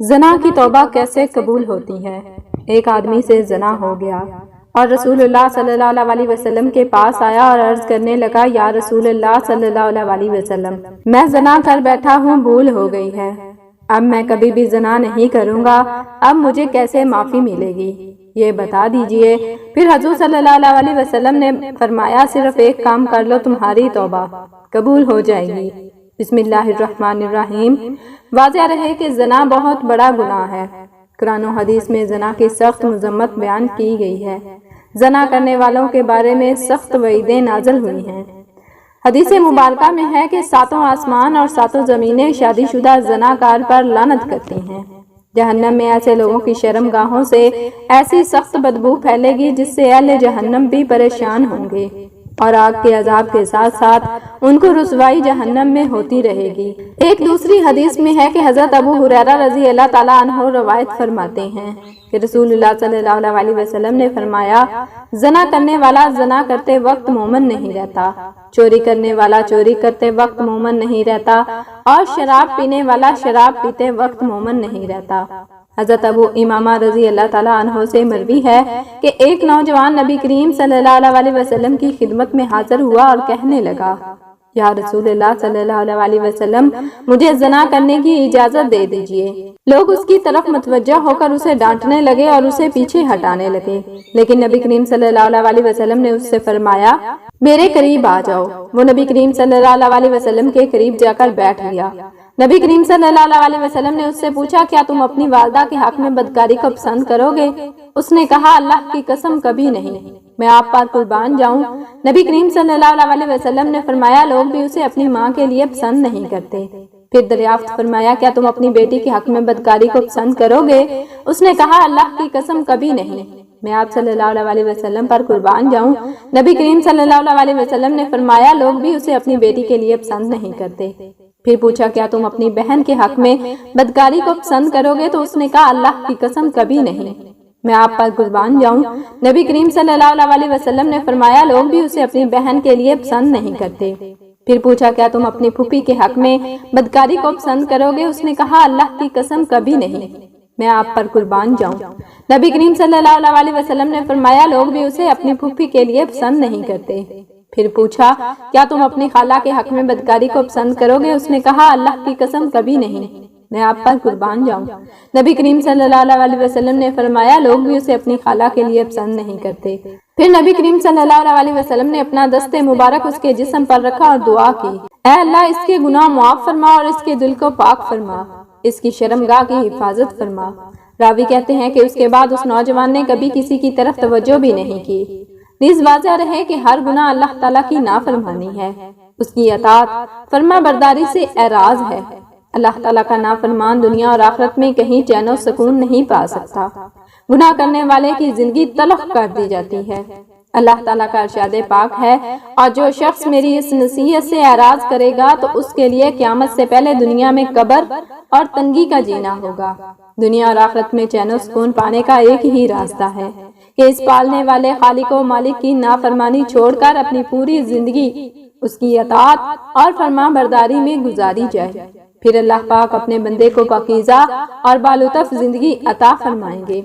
زنا کی توبہ کیسے قبول ہوتی ہے؟ ایک آدمی سے زنا ہو گیا اور رسول اللہ صلی اللہ علیہ وسلم کے پاس آیا اور عرض کرنے لگا، یا رسول اللہ صلی اللہ علیہ وسلم، میں زنا کر بیٹھا ہوں، بھول ہو گئی ہے، اب میں کبھی بھی زنا نہیں کروں گا، اب مجھے کیسے معافی ملے گی، یہ بتا دیجئے۔ پھر حضور صلی اللہ علیہ وسلم نے فرمایا، صرف ایک کام کر لو، تمہاری توبہ قبول ہو جائے گی۔ بسم اللہ الرحمن الرحیم۔ واضح رہے کہ زنا بہت بڑا گناہ ہے۔ قرآن و حدیث میں زنا کی سخت مذمت بیان کی گئی ہے۔ زنا کرنے والوں کے بارے میں سخت وعیدیں نازل ہوئی ہیں۔ حدیث مبارکہ میں ہے کہ ساتوں آسمان اور ساتوں زمینیں شادی شدہ زناکار پر لعنت کرتی ہیں۔ جہنم میں ایسے لوگوں کی شرم گاہوں سے ایسی سخت بدبو پھیلے گی جس سے اہل جہنم بھی پریشان ہوں گے، اور آگ کے عذاب کے ساتھ ساتھ ان کو رسوائی جہنم میں ہوتی رہے گی۔ ایک دوسری حدیث میں ہے کہ حضرت ابو ہریرہ رضی اللہ تعالیٰ عنہ روایت فرماتے ہیں کہ رسول اللہ صلی اللہ علیہ وسلم نے فرمایا، زنا کرنے والا زنا کرتے وقت مومن نہیں رہتا، چوری کرنے والا چوری کرتے وقت مومن نہیں رہتا، اور شراب پینے والا شراب پیتے وقت مومن نہیں رہتا۔ حضرت ابو امامہ رضی اللہ تعالیٰ عنہ سے مروی ہے کہ ایک نوجوان نبی کریم صلی اللہ علیہ وسلم کی خدمت میں حاضر ہوا اور کہنے لگا، یا رسول اللہ صلی اللہ علیہ وسلم، مجھے زنا کرنے کی اجازت دے دیجئے۔ لوگ اس کی طرف متوجہ ہو کر اسے ڈانٹنے لگے اور اسے پیچھے ہٹانے لگے، لیکن نبی کریم صلی اللہ علیہ وسلم نے اس سے فرمایا، میرے قریب آ جاؤ۔ وہ نبی کریم صلی اللہ علیہ وسلم کے قریب جا کر بیٹھ گیا۔ نبی کریم صلی اللہ علیہ وسلم نے اس سے پوچھا، کیا تم اپنی والدہ کے حق میں بدکاری کو پسند کرو گے؟ اس نے کہا، اللہ کی قسم کبھی نہیں، میں آپ پر قربان جاؤں۔ نبی کریم صلی اللہ علیہ وسلم نے فرمایا، لوگ بھی اسے اپنی ماں کے لیے پسند نہیں کرتے۔ پھر دریافت فرمایا، کیا تم اپنی بیٹی کے حق میں بدکاری کو پسند کرو گے؟ اس نے کہا، اللہ کی قسم کبھی نہیں، میں آپ صلی اللہ علیہ وسلم پر قربان جاؤں۔ نبی کریم صلی اللہ علیہ وسلم نے فرمایا، لوگ بھی اسے اپنی بیٹی کے لیے پسند نہیں کرتے۔ پھر پوچھا، کیا تم اپنی بہن کے حق میں بدکاری کو پسند کرو گے؟ تو اس نے کہا، اللہ کی قسم کبھی نہیں، میں آپ پر قربان جاؤں۔ نبی کریم صلی اللہ علیہ وسلم نے فرمایا، لوگ بھی اسے اپنی بہن کے لیے پسند نہیں کرتے۔ پھر پوچھا، کیا تم اپنی پھوپھی کے حق میں بدکاری کو پسند کرو گے؟ اس نے کہا، اللہ کی قسم کبھی نہیں، میں آپ پر قربان جاؤں۔ نبی کریم صلی اللہ علیہ وسلم نے فرمایا، لوگ بھی اسے اپنی پھوپھی کے لیے پسند نہیں کرتے۔ پھر پوچھا، کیا تم اپنی خالہ کے حق میں بدکاری کو پسند کرو گے؟ اس نے کہا، اللہ کی قسم کبھی نہیں، میں آپ پر قربان جاؤں۔ نبی کریم صلی اللہ علیہ وسلم نے فرمایا، لوگ بھی اسے اپنی خالہ کے لیے پسند نہیں کرتے۔ پھر نبی کریم صلی اللہ علیہ وسلم نے اپنا دست مبارک اس کے جسم پر رکھا اور دعا کی، اے اللہ، اس کے گناہ معاف فرما اور اس کے دل کو پاک فرما، اس کی شرمگاہ کی حفاظت فرما۔ راوی کہتے ہیں کہ اس کے بعد اس نوجوان نے کبھی کسی کی طرف توجہ بھی نہیں کی۔ نیز واضح رہے کہ ہر گناہ اللہ تعالیٰ کی نافرمانی ہے، اس کی اطاعت فرما برداری سے اعراض ہے۔ اللہ تعالیٰ کا نافرمان دنیا اور آخرت میں کہیں چین و سکون نہیں پا سکتا۔ گناہ کرنے والے کی زندگی تلخ کر دی جاتی ہے۔ اللہ تعالیٰ کا ارشاد پاک ہے، اور جو شخص میری اس نصیحت سے اعراض کرے گا تو اس کے لیے قیامت سے پہلے دنیا میں قبر اور تنگی کا جینا ہوگا۔ دنیا اور آخرت میں چین و سکون پانے کا ایک ہی راستہ ہے کہ اس پالنے والے خالق و مالک کی نافرمانی چھوڑ کر اپنی پوری زندگی اس کی اطاعت اور فرما برداری میں گزاری جائے۔ پھر اللہ پاک اپنے بندے کو پاکیزہ اور بالطف زندگی عطا فرمائیں گے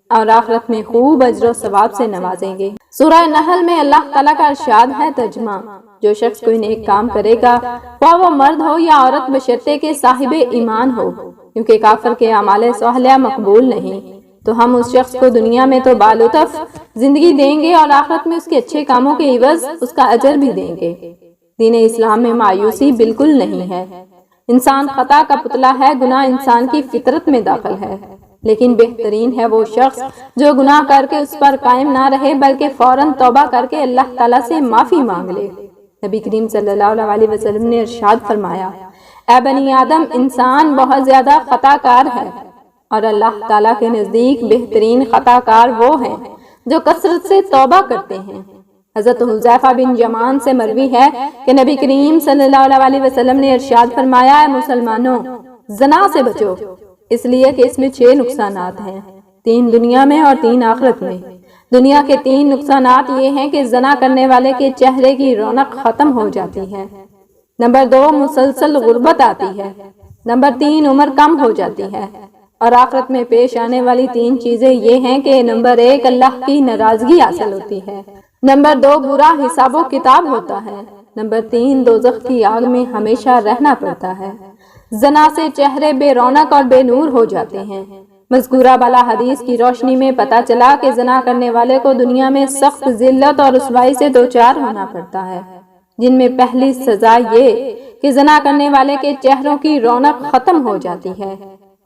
اور آخرت میں خوب اجر و ثواب سے نوازیں گے۔ سورہ نحل میں اللہ تعالیٰ کا ارشاد ہے، ترجمہ، جو شخص کوئی نیک کام کرے گا، خواہ وہ مرد ہو یا عورت، بشرطے کہ صاحب ایمان ہو، کیونکہ کافر کے اعمال صالحہ مقبول نہیں، تو ہم اس شخص کو دنیا میں تو بالطف زندگی دیں گے اور آخرت میں اس کے اچھے کاموں کے عوض اس کا اجر بھی دیں گے۔ دین اسلام میں مایوسی بالکل نہیں ہے۔ انسان خطا کا پتلا ہے، گناہ انسان کی فطرت میں داخل ہے، لیکن بہترین ہے وہ شخص جو گناہ کر کے اس پر قائم نہ رہے بلکہ فوراً توبہ کر کے اللہ تعالیٰ سے معافی مانگ لے۔ نبی کریم صلی اللہ علیہ وسلم نے ارشاد فرمایا، اے بنی آدم، انسان بہت زیادہ خطا کار ہے، اور اللہ تعالیٰ کے نزدیک بہترین خطا کار وہ ہیں جو کثرت سے توبہ کرتے ہیں۔ حضرت حذیفہ بن یمان سے مروی ہے کہ نبی کریم صلی اللہ علیہ وسلم نے ارشاد فرمایا، اے مسلمانوں، زنا سے بچو، اس لیے کہ اس میں 6 نقصانات ہیں، 3 دنیا میں اور 3 آخرت میں۔ دنیا کے 3 نقصانات یہ ہیں کہ زنا کرنے والے کے چہرے کی رونق ختم ہو جاتی ہے، نمبر 2 مسلسل غربت آتی ہے، نمبر 3 عمر کم ہو جاتی ہے، اور آخرت میں پیش آنے والی 3 چیزیں یہ ہیں کہ نمبر 1 اللہ کی ناراضگی حاصل ہوتی ہے، نمبر 2 برا حساب و کتاب ہوتا ہے، نمبر 3 دوزخ کی آگ میں ہمیشہ رہنا پڑتا ہے۔ زنا سے چہرے بے رونق اور بے نور ہو جاتے ہیں۔ مذکورہ بالا حدیث کی روشنی میں پتہ چلا کہ زنا کرنے والے کو دنیا میں سخت ذلت اور رسوائی سے دوچار ہونا پڑتا ہے، جن میں پہلی سزا یہ کہ زنا کرنے والے کے چہروں کی رونق ختم ہو جاتی ہے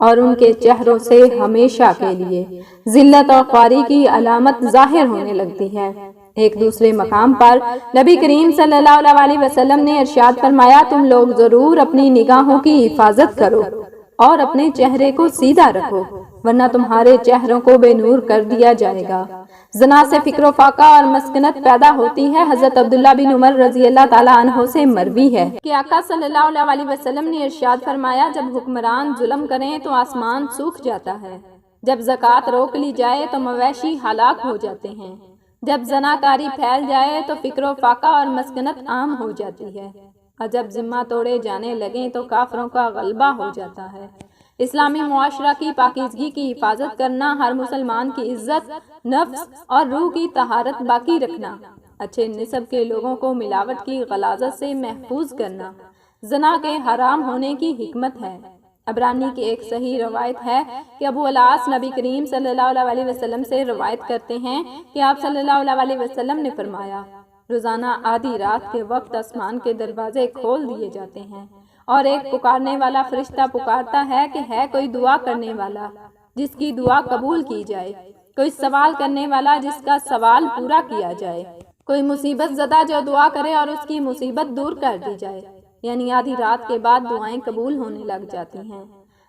اور ان کے چہروں سے ہمیشہ کے لیے ذلت اور خواری کی علامت ظاہر ہونے لگتی ہے۔ ایک دوسرے مقام پر نبی کریم صلی اللہ علیہ وسلم نے ارشاد فرمایا، تم لوگ ضرور اپنی نگاہوں کی حفاظت کرو اور اپنے چہرے کو سیدھا رکھو، ورنہ تمہارے چہروں کو بے نور کر دیا جائے گا۔ زنا سے فکر و فاقہ اور مسکنت پیدا ہوتی ہے۔ حضرت عبداللہ بن عمر رضی اللہ تعالیٰ عنہ سے مروی ہے کہ آقا صلی اللہ علیہ وسلم نے ارشاد فرمایا، جب حکمران ظلم کریں تو آسمان سوکھ جاتا ہے، جب زکوٰۃ روک لی جائے تو مویشی ہلاک ہو جاتے ہیں، جب زنا کاری پھیل جائے تو فکر و فاقہ اور مسکنت عام ہو جاتی ہے، اور جب ذمہ توڑے جانے لگیں تو کافروں کا غلبہ ہو جاتا ہے۔ اسلامی معاشرہ کی پاکیزگی کی حفاظت کرنا، ہر مسلمان کی عزت، نفس اور روح کی طہارت باقی رکھنا، اچھے نسب کے لوگوں کو ملاوٹ کی غلاظت سے محفوظ کرنا، زنا کے حرام ہونے کی حکمت ہے۔ عبرانی کی ایک صحیح روایت ہے کہ ابو العاص نبی کریم صلی اللہ علیہ وسلم سے روایت کرتے ہیں کہ آپ صلی اللہ علیہ وسلم نے فرمایا، روزانہ آدھی رات کے وقت آسمان کے دروازے کھول دیے جاتے ہیں اور ایک پکارنے والا فرشتہ پکارتا ہے کہ ہے کوئی دعا کرنے والا جس کی دعا قبول کی جائے، کوئی سوال کرنے والا جس کا سوال پورا کیا جائے، کوئی مصیبت زدہ جو دعا کرے اور اس کی مصیبت دور کر دی جائے۔ یعنی آدھی رات کے بعد دعائیں قبول ہونے لگ جاتی ہیں۔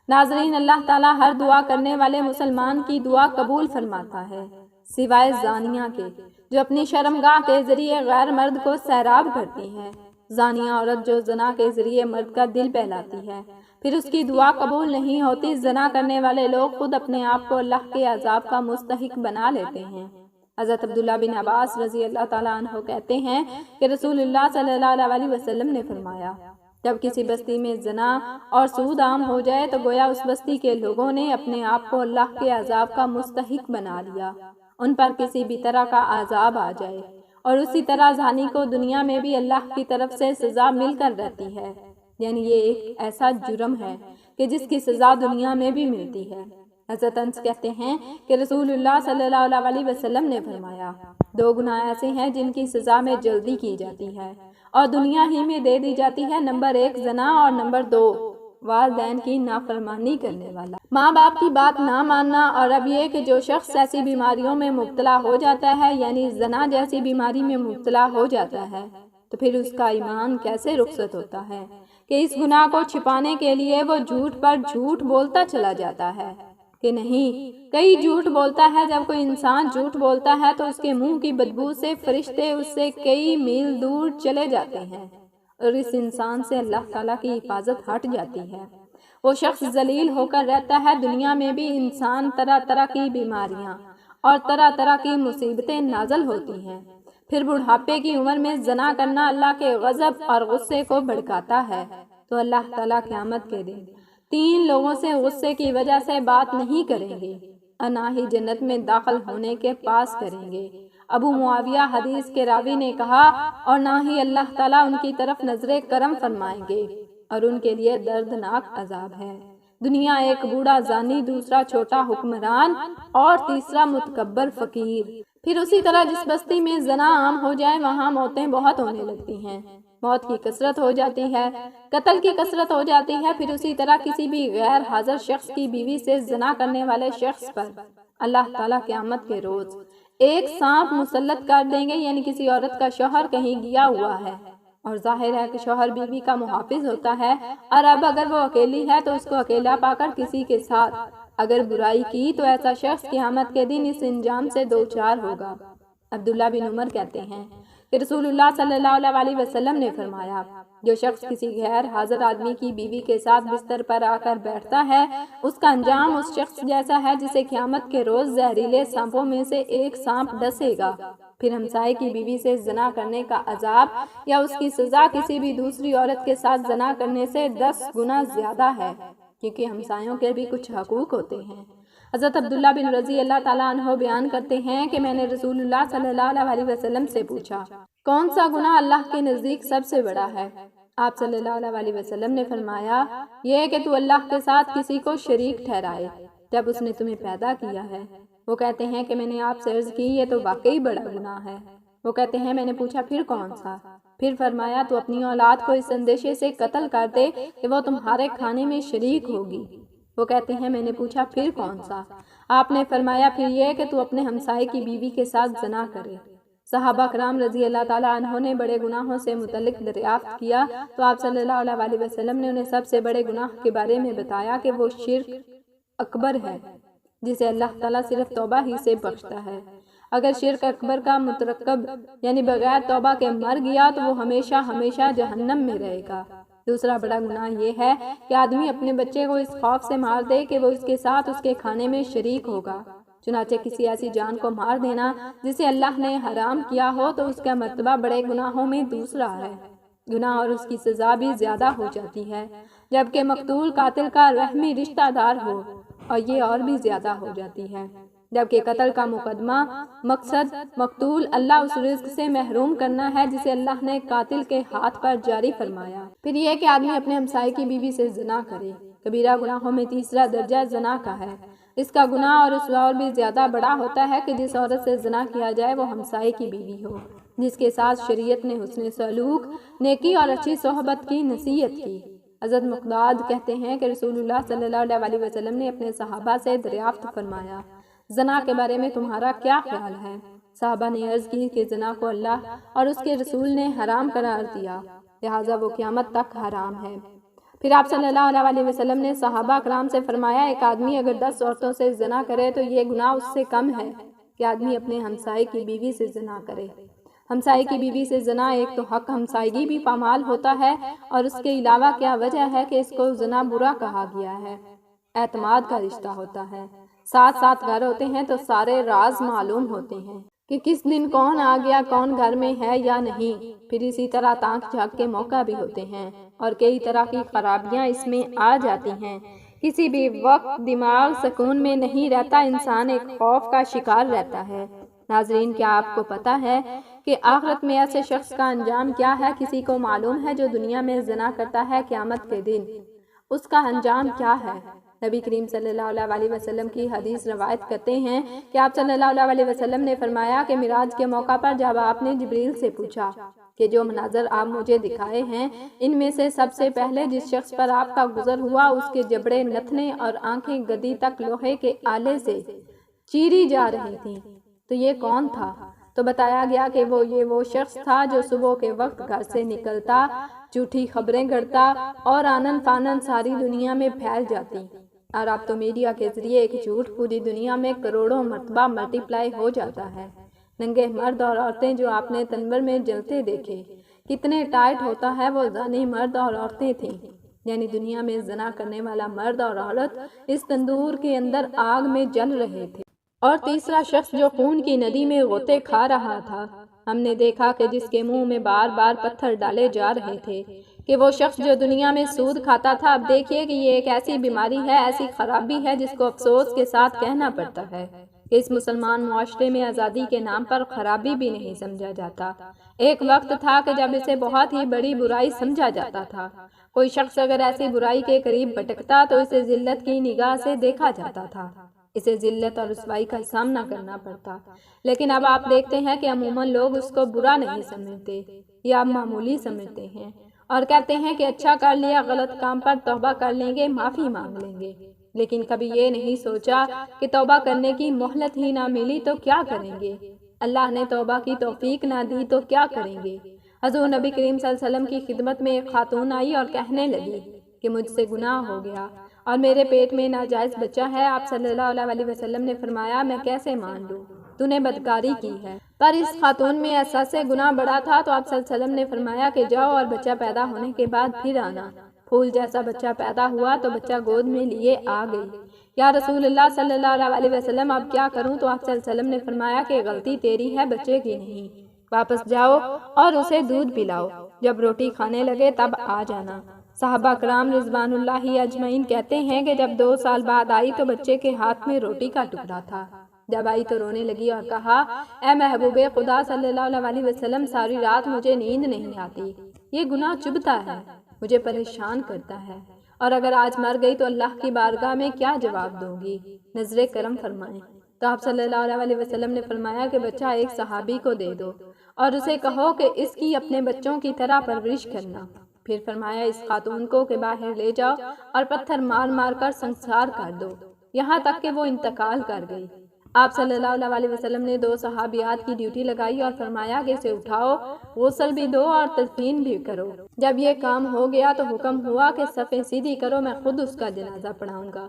ناظرین، اللہ تعالیٰ ہر دعا کرنے والے مسلمان کی دعا قبول فرماتا ہے، سوائے زانیہ کے جو اپنی شرمگاہ کے ذریعے غیر مرد کو سیراب کرتی ہے۔ زانیہ عورت جو زنا کے ذریعے مرد کا دل بہلاتی ہے، پھر اس کی دعا قبول نہیں ہوتی۔ زنا کرنے والے لوگ خود اپنے آپ کو اللہ کے عذاب کا مستحق بنا لیتے ہیں۔ حضرت عبداللہ بن عباس رضی اللہ تعالیٰ عنہ کہتے ہیں کہ رسول اللہ صلی اللہ علیہ وسلم نے فرمایا، جب کسی بستی میں زنا اور سود عام ہو جائے تو گویا اس بستی کے لوگوں نے اپنے آپ کو اللہ کے عذاب کا مستحق بنا لیا، ان پر کسی بھی طرح کا عذاب آ جائے، اور اسی طرح زانی کو دنیا میں بھی اللہ کی طرف سے سزا مل کر رہتی ہے۔ یعنی یہ ایک ایسا جرم ہے کہ جس کی سزا دنیا میں بھی ملتی ہے۔ حضرت انس کہتے ہیں کہ رسول اللہ صلی اللہ علیہ وسلم نے فرمایا، 2 گناہ ایسے ہیں جن کی سزا میں جلدی کی جاتی ہے اور دنیا ہی میں دے دی جاتی ہے۔ نمبر 1 زنا، اور نمبر 2 والدین کی نافرمانی کرنے والا، ماں باپ کی بات نہ ماننا۔ اور اب یہ کہ جو شخص ایسی بیماریوں میں مبتلا ہو جاتا ہے، یعنی زنا جیسی بیماری میں مبتلا ہو جاتا ہے، تو پھر اس کا ایمان کیسے رخصت ہوتا ہے کہ اس گناہ کو چھپانے کے لیے وہ جھوٹ پر جھوٹ بولتا چلا جاتا ہے کہ نہیں، کئی جھوٹ بولتا ہے۔ جب کوئی انسان جھوٹ بولتا ہے تو اس کے منہ کی بدبو سے فرشتے اس سے کئی میل دور چلے جاتے ہیں اور اس انسان سے اللہ تعالیٰ کی حفاظت ہٹ جاتی ہے۔ وہ شخص ذلیل ہو کر رہتا ہے۔ دنیا میں بھی انسان طرح طرح کی بیماریاں اور طرح طرح کی مصیبتیں نازل ہوتی ہیں۔ پھر بڑھاپے کی عمر میں زنا کرنا اللہ کے غضب اور غصے کو بھڑکاتا ہے، تو اللہ تعالیٰ قیامت کے دن 3 لوگوں سے غصے کی وجہ سے بات نہیں کریں گے اور نہ ہی جنت میں داخل ہونے کے پاس کریں گے۔ ابو معاویہ حدیث کے راوی نے کہا، اور نہ ہی اللہ تعالیٰ ان کی طرف نظر کرم فرمائیں گے اور ان کے لیے دردناک عذاب ہے۔ دنیا ایک بوڑھا زانی، دوسرا چھوٹا حکمران اور تیسرا متکبر فقیر۔ پھر اسی طرح جس بستی میں زنا عام ہو جائے وہاں موتیں بہت ہونے لگتی ہیں، موت کی کثرت ہو جاتی ہے، قتل کی کثرت ہو جاتی ہے۔ پھر اسی طرح کسی بھی غیر حاضر شخص کی بیوی سے زنا کرنے والے شخص پر اللہ تعالیٰ قیامت کے روز ایک سانپ مسلط کر دیں گے۔ یعنی کسی عورت کا شوہر کہیں گیا ہوا ہے اور ظاہر ہے کہ شوہر بیوی کا محافظ ہوتا ہے، اور اب اگر وہ اکیلی ہے تو اس کو اکیلا پا کر کسی کے ساتھ اگر برائی کی تو ایسا شخص قیامت کے دن اس انجام سے دوچار ہوگا۔ عبداللہ بن عمر کہتے ہیں کہ رسول اللہ صلی اللہ علیہ وسلم نے فرمایا، جو شخص کسی غیر حاضر آدمی کی بیوی کے ساتھ بستر پر آ کر بیٹھتا ہے، اس کا انجام اس شخص جیسا ہے جسے قیامت کے روز زہریلے سانپوں میں سے ایک سانپ ڈسے گا۔ پھر ہمسائے کی بیوی سے زنا کرنے کا عذاب یا اس کی سزا کسی بھی دوسری عورت کے ساتھ زنا کرنے سے 10 گنا زیادہ ہے۔ کیونکہ ہمسایوں کے بھی کچھ حقوق ہوتے ہیں۔ حضرت عبداللہ بن رضی اللہ تعالیٰ عنہ بیان کرتے ہیں کہ میں نے رسول اللہ صلی اللہ علیہ وسلم سے پوچھا، کون سا گناہ اللہ کے نزدیک سب سے بڑا ہے؟ آپ صلی اللہ علیہ وسلم نے فرمایا، یہ کہ تو اللہ کے ساتھ کسی کو شریک ٹھہرائے جب اس نے تمہیں پیدا کیا ہے۔ وہ کہتے ہیں کہ میں نے آپ سے عرض کی، یہ تو واقعی بڑا گناہ ہے۔ وہ کہتے ہیں میں نے پوچھا پھر کون سا؟ پھر فرمایا تو اپنی اولاد کو اس اندیشے سے قتل کر دے کہ وہ تمہارے کھانے میں شریک ہوگی۔ وہ کہتے ہیں میں نے پوچھا پھر کون سا؟ آپ نے فرمایا پھر یہ کہ تو اپنے ہمسائے کی بیوی کے ساتھ زنا کرے۔ صحابہ کرام رضی اللہ تعالیٰ عنہ نے بڑے گناہوں سے متعلق دریافت کیا تو آپ صلی اللہ علیہ وسلم نے انہیں سب سے بڑے گناہ کے بارے میں بتایا کہ وہ شرک اکبر ہے، جسے اللہ تعالیٰ صرف توبہ ہی سے بخشتا ہے۔ اگر شرک اکبر کا مترکب یعنی بغیر توبہ کے مر گیا تو وہ ہمیشہ ہمیشہ جہنم میں رہے گا۔ دوسرا بڑا گناہ یہ ہے کہ آدمی اپنے بچے کو اس خوف سے مار دے کہ وہ اس کے ساتھ اس کے کھانے میں شریک ہوگا۔ چنانچہ کسی ایسی جان کو مار دینا جسے اللہ نے حرام کیا ہو تو اس کا مرتبہ بڑے گناہوں میں دوسرا ہے۔ گناہ اور اس کی سزا بھی زیادہ ہو جاتی ہے، جبکہ مقتول قاتل کا رحمی رشتہ دار ہو اور یہ اور بھی زیادہ ہو جاتی ہے، جبکہ قتل کا مقدمہ مقصد مقتول اللہ اس رزق سے محروم کرنا ہے جسے اللہ نے قاتل کے ہاتھ پر جاری فرمایا۔ پھر یہ کہ آدمی اپنے ہمسائے کی بیوی سے زنا کرے۔ کبیرہ گناہوں میں تیسرا درجہ زنا کا ہے۔ اس کا گناہ اور رسوا اور بھی زیادہ بڑا ہوتا ہے کہ جس عورت سے زنا کیا جائے وہ ہمسائے کی بیوی ہو، جس کے ساتھ شریعت نے حسن سلوک، نیکی اور اچھی صحبت کی نصیحت کی۔ حضرت مقداد کہتے ہیں کہ رسول اللہ صلی اللہ علیہ وسلم نے اپنے صحابہ سے دریافت فرمایا، زنا کے بارے میں تمہارا کیا خیال ہے؟ صحابہ نے عرض کی کہ زنا کو اللہ اور اس کے رسول نے حرام قرار دیا، لہٰذا وہ قیامت تک حرام ہے۔ پھر آپ صلی اللہ علیہ وسلم نے صحابہ کرام سے فرمایا، ایک آدمی اگر 10 عورتوں سے زنا کرے تو یہ گناہ اس سے کم ہے کہ آدمی اپنے ہمسائے کی بیوی سے زنا کرے۔ ہمسائے کی بیوی سے زنا ایک تو حق ہمسائیگی بھی پامال ہوتا ہے، اور اس کے علاوہ کیا وجہ ہے کہ اس کو زنا برا کہا گیا ہے؟ اعتماد کا رشتہ ہوتا ہے۔ ساتھ گھر ہوتے ہیں تو سارے راز معلوم ہوتے ہیں کہ کس دن کون آ گیا، کون گھر میں ہے یا نہیں۔ پھر اسی طرح تانک جھانک کے موقع بھی ہوتے ہیں اور کئی طرح کی خرابیاں اس میں آ جاتی ہیں۔ کسی بھی وقت دماغ سکون میں نہیں رہتا، انسان ایک خوف کا شکار رہتا ہے۔ ناظرین، کیا آپ کو پتہ ہے کہ آخرت میں ایسے شخص کا انجام کیا ہے؟ کسی کو معلوم ہے جو دنیا میں زنا کرتا ہے، قیامت کے دن اس کا انجام کیا ہے؟ نبی کریم صلی اللہ علیہ وسلم کی حدیث روایت کرتے ہیں کہ آپ صلی اللہ علیہ وسلم نے فرمایا کہ معراج کے موقع پر جب آپ نے جبریل سے پوچھا کہ جو مناظر آپ مجھے دکھائے ہیں ان میں سے سب سے پہلے جس شخص پر آپ کا گزر ہوا اس کے جبڑے نتنے اور آنکھیں گدی تک لوہے کے آلے سے چیری جا رہی تھیں، تو یہ کون تھا؟ تو بتایا گیا کہ وہ شخص تھا جو صبح کے وقت گھر سے نکلتا، جھوٹی خبریں گڑتا اور آنن فانن ساری دنیا میں پھیل جاتی۔ اور اب تو میڈیا کے ذریعے ایک جھوٹ پوری دنیا میں کروڑوں مرتبہ ملٹی پلائی ہو جاتا ہے۔ ننگے مرد اور عورتیں جو آپ نے تنور میں جلتے دیکھے، کتنے ٹائٹ ہوتا ہے، وہ زانی مرد اور عورتیں تھیں، یعنی دنیا میں زنا کرنے والا مرد اور عورت اس تندور کے اندر آگ میں جل رہے تھے۔ اور تیسرا شخص جو خون کی ندی میں غوطے کھا رہا تھا، ہم نے دیکھا کہ جس کے منہ میں بار بار پتھر ڈالے جا رہے تھے کہ وہ شخص جو دنیا میں سود کھاتا تھا۔ اب دیکھیے کہ یہ ایک ایسی بیماری ہے، ایسی خرابی ہے جس کو افسوس کے ساتھ کہنا پڑتا ہے کہ اس مسلمان معاشرے میں آزادی کے نام پر خرابی بھی نہیں سمجھا جاتا۔ ایک وقت تھا کہ جب اسے بہت ہی بڑی برائی سمجھا جاتا تھا۔ کوئی شخص اگر ایسی برائی کے قریب بھٹکتا تو اسے ذلت کی نگاہ سے دیکھا جاتا تھا، اسے ذلت اور رسوائی کا سامنا کرنا پڑتا۔ لیکن اب آپ دیکھتے ہیں کہ عموماً لوگ اس کو برا نہیں سمجھتے یا معمولی سمجھتے ہیں اور کہتے ہیں کہ اچھا کر لیا، غلط کام پر توبہ کر لیں گے، معافی مانگ لیں گے۔ لیکن کبھی یہ نہیں سوچا کہ توبہ کرنے کی مہلت ہی نہ ملی تو کیا کریں گے؟ اللہ نے توبہ کی توفیق نہ دی تو کیا کریں گے؟ حضور نبی کریم صلی اللہ علیہ وسلم کی خدمت میں ایک خاتون آئی اور کہنے لگی کہ مجھ سے گناہ ہو گیا اور میرے پیٹ میں ناجائز بچہ ہے۔ آپ صلی اللہ علیہ وسلم نے فرمایا، میں کیسے مان لوں؟ تو نے بدکاری کی ہے۔ پر اس خاتون میں احساس گناہ بڑا تھا تو آپ صلی اللہ علیہ وسلم نے فرمایا کہ جاؤ اور بچہ پیدا ہونے کے بعد پھر آنا۔ پھول جیسا بچہ پیدا ہوا تو بچہ گود میں لیے آ گئی۔ یا رسول اللہ صلی اللہ علیہ وسلم، اب کیا کروں؟ تو آپ صلی اللہ علیہ وسلم نے فرمایا کہ غلطی تیری ہے، بچے کی نہیں۔ واپس جاؤ اور اسے دودھ پلاؤ، جب روٹی کھانے لگے تب آ جانا۔ صحابہ کرام رضوان اللہ اجمعین کہتے ہیں کہ جب 2 سال بعد آئی تو بچے کے ہاتھ میں روٹی کا ٹکڑا تھا۔ جب آئی تو رونے لگی اور کہا، اے محبوب خدا صلی اللہ علیہ وسلم، ساری رات مجھے نیند نہیں آتی، یہ گناہ چبھتا ہے، مجھے پریشان کرتا ہے، اور اگر آج مر گئی تو اللہ کی بارگاہ میں کیا جواب دوں گی، نظر کرم فرمائیں۔ تو آپ صلی اللہ علیہ وسلم نے فرمایا کہ بچہ ایک صحابی کو دے دو اور اسے کہو کہ اس کی اپنے بچوں کی طرح پرورش کرنا۔ پھر فرمایا اس خاتون کو کہ باہر لے جاؤ اور پتھر مار مار کر سنسار کر دو، یہاں تک کہ وہ انتقال کر گئی۔ آپ صلی اللہ علیہ وسلم نے 2 صحابیات کی ڈیوٹی لگائی اور فرمایا کہ اسے اٹھاؤ، غسل بھی دو اور تدفین بھی کرو۔ جب یہ کام ہو گیا تو حکم ہوا کہ صفیں سیدھی کرو، میں خود اس کا جنازہ پڑھاؤں گا۔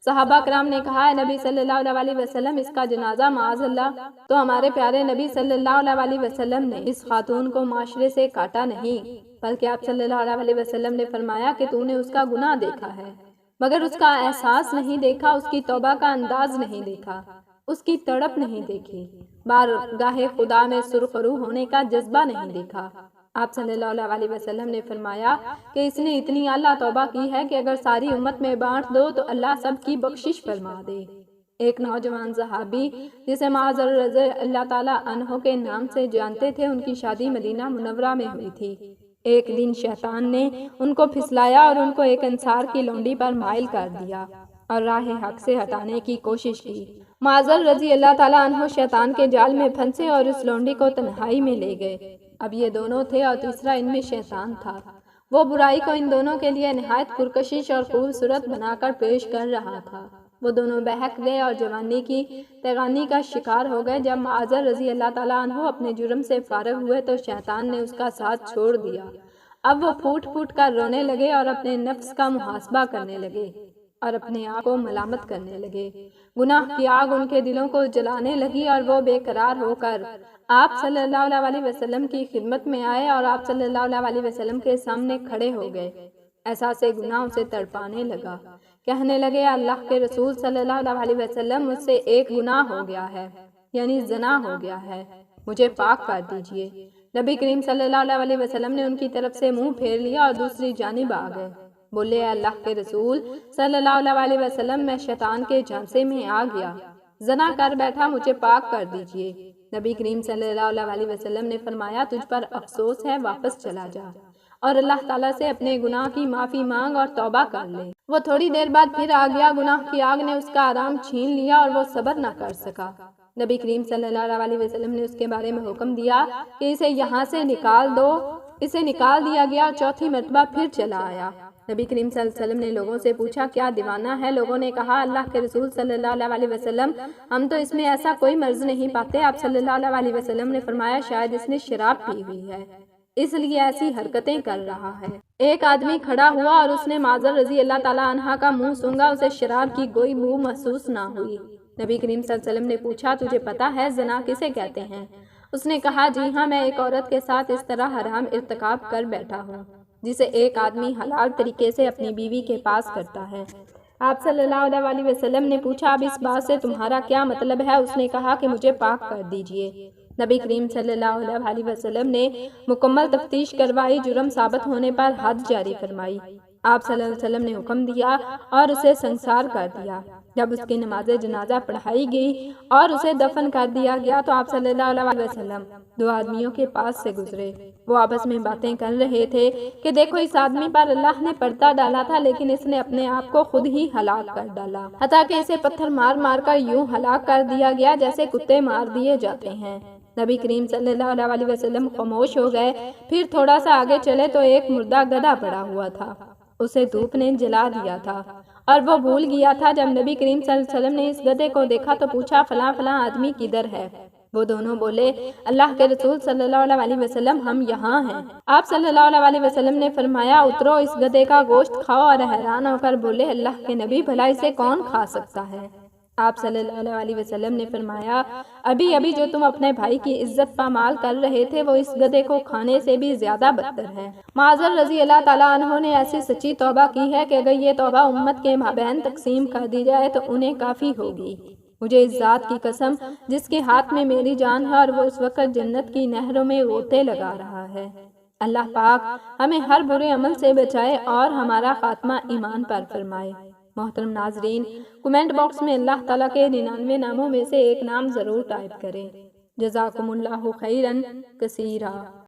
صحابہ کرام نے کہا، اے نبی صلی اللہ علیہ وسلم، اس کا جنازہ معاذ اللہ؟ تو ہمارے پیارے نبی صلی اللہ علیہ وسلم نے اس خاتون کو معاشرے سے کاٹا نہیں، بلکہ آپ صلی اللہ علیہ وسلم نے فرمایا کہ تو نے اس کا گناہ دیکھا ہے مگر اس کا احساس نہیں دیکھا، اس کی توبہ کا انداز نہیں دیکھا، اس کی تڑپ نہیں دیکھی، بارگاہ خدا میں سرخرو ہونے کا جذبہ نہیں دیکھا۔ آپ صلی اللہ علیہ وسلم نے فرمایا کہ اس نے اتنی اعلیٰ توبہ کی ہے کہ اگر ساری امت میں بانٹ دو تو اللہ سب کی بخشش فرما دے۔ ایک نوجوان صحابی جسے معاذ رضی اللہ تعالیٰ عنہ کے نام سے جانتے تھے، ان کی شادی مدینہ منورہ میں ہوئی تھی۔ ایک دن شیطان نے ان کو پھسلایا اور ان کو ایک انصار کی لونڈی پر مائل کر دیا اور راہ حق سے ہٹانے کی کوشش کی۔ معاذ رضی اللہ تعالیٰ عنہ شیطان کے جال میں پھنسے اور اس لونڈی کو تنہائی میں لے گئے۔ اب یہ دونوں تھے اور تیسرا ان میں شیطان تھا۔ وہ برائی کو ان دونوں کے لیے نہایت پرکشش اور خوبصورت بنا کر پیش کر رہا تھا۔ وہ دونوں بہک گئے اور جوانی کی تیغانی کا شکار ہو گئے۔ جب معاذ رضی اللہ تعالیٰ عنہ اپنے جرم سے فارغ ہوئے تو شیطان نے اس کا ساتھ چھوڑ دیا۔ اب وہ پھوٹ پھوٹ کر رونے لگے اور اپنے نفس کا محاسبہ کرنے لگے اور اپنے آپ کو ملامت کرنے لگے۔ گناہ کی آگ ان کے دلوں کو جلانے لگی اور وہ بے قرار ہو کر آپ صلی اللہ علیہ وسلم کی خدمت میں آئے اور آپ صلی اللہ علیہ وسلم کے سامنے کھڑے ہو گئے۔ احساس گناہ اسے تڑپانے لگا، کہنے لگے، اللہ کے رسول صلی اللہ علیہ وسلم، مجھ سے ایک گناہ ہو گیا ہے، یعنی زنا ہو گیا ہے، مجھے پاک کر دیجئے۔ نبی کریم صلی اللہ علیہ وسلم نے ان کی طرف سے منہ پھیر لیا اور دوسری جانب آ گئے۔ بولے، اے اللہ کے رسول صلی اللہ علیہ وسلم، میں شیطان کے جھانسے میں آ گیا، زنا کر بیٹھا، مجھے پاک کر دیجئے۔ نبی کریم صلی اللہ علیہ وسلم نے فرمایا، تجھ پر افسوس ہے، واپس چلا جا اور اللہ تعالیٰ سے اپنے گناہ کی معافی مانگ اور توبہ کر لے۔ وہ تھوڑی دیر بعد پھر آ گیا، گناہ کی آگ نے اس کا آرام چھین لیا اور وہ صبر نہ کر سکا۔ نبی کریم صلی اللہ علیہ وسلم نے اس کے بارے میں حکم دیا کہ اسے یہاں سے نکال دو۔ اسے نکال دیا گیا اور چوتھی مرتبہ پھر چلا آیا۔ نبی کریم صلی اللہ علیہ وسلم نے لوگوں سے پوچھا، کیا دیوانہ ہے؟ لوگوں نے کہا، اللہ کے رسول صلی اللہ علیہ وسلم، ہم تو اس میں ایسا کوئی مرض نہیں پاتے۔ آپ صلی اللہ علیہ وسلم نے فرمایا، شاید اس نے شراب پی ہوئی ہے، اس لیے ایسی حرکتیں کر رہا ہے۔ ایک آدمی کھڑا ہوا اور اس نے معاذ رضی اللہ تعالیٰ عنہ کا منہ سونگا، اسے شراب کی کوئی بو محسوس نہ ہوئی۔ نبی کریم صلی اللہ علیہ وسلم نے پوچھا، تجھے پتا ہے زنا کسے کہتے ہیں؟ اس نے کہا، جی ہاں، میں ایک عورت کے ساتھ اس طرح حرام ارتکاب کر بیٹھا ہوں جسے ایک آدمی حلال طریقے سے اپنی بیوی کے پاس کرتا ہے۔ آپ صلی اللہ علیہ وسلم نے پوچھا، اب اس بات سے تمہارا کیا مطلب ہے؟ اس نے کہا کہ مجھے پاک کر دیجئے۔ نبی کریم صلی اللہ علیہ وسلم نے مکمل تفتیش کروائی، جرم ثابت ہونے پر حد جاری فرمائی۔ آپ صلی اللہ علیہ وسلم نے حکم دیا اور اسے سنسار کر دیا۔ جب اس کی نماز جنازہ پڑھائی گئی اور اسے دفن کر دیا گیا تو آپ صلی اللہ علیہ وسلم 2 آدمیوں کے پاس سے گزرے۔ وہ آپس میں باتیں کر رہے تھے کہ دیکھو، اس آدمی پر اللہ نے پردہ ڈالا تھا لیکن اس نے اپنے آپ کو خود ہی ہلاک کر ڈالا، حتیٰ کہ اسے پتھر مار مار کر یوں ہلاک کر دیا گیا جیسے کتے مار دیے جاتے ہیں۔ نبی کریم صلی اللہ علیہ وسلم خاموش ہو گئے۔ پھر تھوڑا سا آگے چلے تو ایک مردہ گدھا پڑا ہوا تھا، اسے دھوپ نے جلا دیا تھا اور وہ بھول گیا تھا۔ جب نبی کریم صلی اللہ علیہ وسلم نے اس گدھے کو دیکھا تو پوچھا، فلاں فلاں آدمی کدھر ہے؟ وہ دونوں بولے، اللہ کے رسول صلی اللہ علیہ وسلم، ہم یہاں ہیں۔ آپ صلی اللہ علیہ وسلم نے فرمایا، اترو، اس گدھے کا گوشت کھاؤ، اور حیران ہو کر بولے، اللہ کے نبی، بھلا اسے کون کھا سکتا ہے؟ آپ صلی اللہ علیہ وسلم نے فرمایا، ابھی جو تم اپنے بھائی کی عزت پامال کر رہے تھے وہ اس گدھے کو کھانے سے بھی زیادہ بدتر ہے۔ معاذ رضی اللہ تعالیٰ عنہ نے ایسی سچی توبہ کی ہے کہ اگر یہ توبہ امت کے مابین تقسیم کر دی جائے تو انہیں کافی ہوگی۔ مجھے اس ذات کی قسم جس کے ہاتھ میں میری جان ہے اور وہ اس وقت جنت کی نہروں میں غوطے لگا رہا ہے، اللہ پاک ہمیں ہر برے عمل سے بچائے اور ہمارا خاتمہ ایمان پر فرمائے۔ محترم ناظرین، کمنٹ باکس میں اللہ تعالیٰ کے 99 ناموں میں سے ایک نام ضرور ٹائپ کریں۔ جزاکم اللہ خیراً کثیرا۔